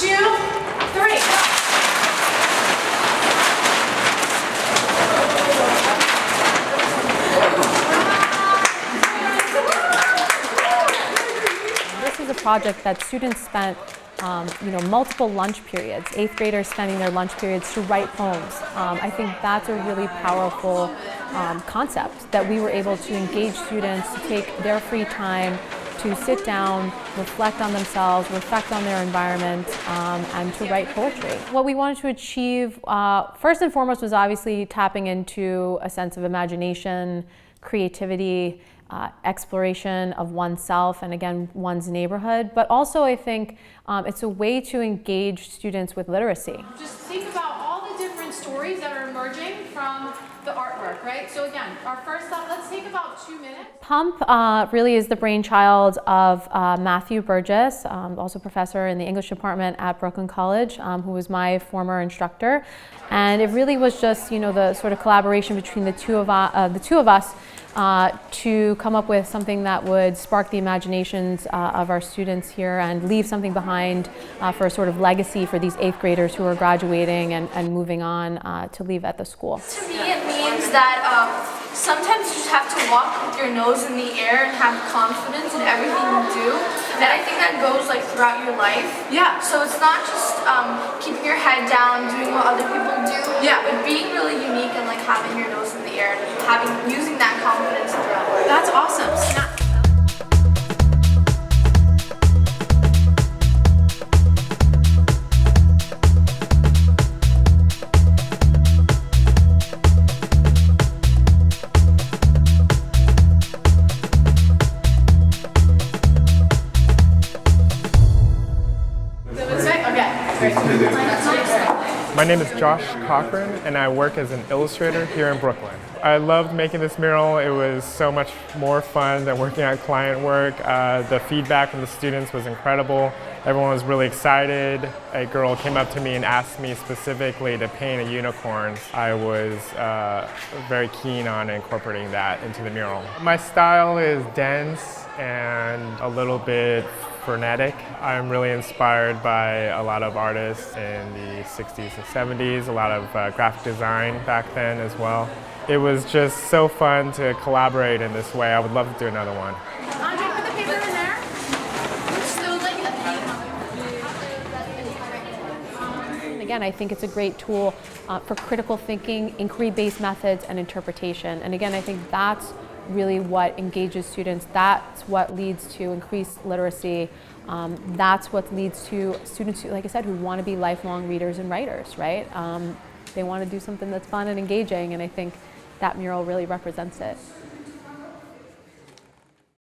3. This is a project that students spent multiple lunch periods, 8th graders spending their lunch periods to write poems. I think that's a really powerful concept, that we were able to engage students to take their free time to sit down, reflect on themselves, reflect on their environment, and to write poetry. What we wanted to achieve, first and foremost, was obviously tapping into a sense of imagination, creativity, exploration of oneself and, again, one's neighborhood. But also, I think it's a way to engage students with literacy. Just think about all the different stories that are emerging from the artwork, right? So again, our first stop, let's take about 2 minutes. Pump really is the brainchild of Matthew Burgess, also professor in the English department at Brooklyn College, who was my former instructor. And it really was just, the sort of collaboration between the two of us to come up with something that would spark the imaginations of our students here and leave something behind for a sort of legacy for these 8th graders who are graduating and moving on to leave at the school. To me, it means that sometimes you just have to walk with your nose in the air and have confidence in everything you do. And I think that goes throughout your life. Yeah. So it's not just keeping your head down, doing what other people do. Yeah. But being really unique and having your nose in the air and using that confidence throughout life. That's awesome. My name is Josh Cochran, and I work as an illustrator here in Brooklyn. I loved making this mural. It was so much more fun than working on client work. The feedback from the students was incredible. Everyone was really excited. A girl came up to me and asked me specifically to paint a unicorn. I was very keen on incorporating that into the mural. My style is dense and a little bit frenetic. I'm really inspired by a lot of artists in the 60s and 70s, a lot of graphic design back then as well. It was just so fun to collaborate in this way. I would love to do another one. Andre, put the paper in there. Again, I think it's a great tool for critical thinking, inquiry-based methods, and interpretation. And again, I think that's really what engages students. That's what leads to increased literacy. That's what leads to students who, like I said, who want to be lifelong readers and writers, right? They want to do something that's fun and engaging, and I think that mural really represents it.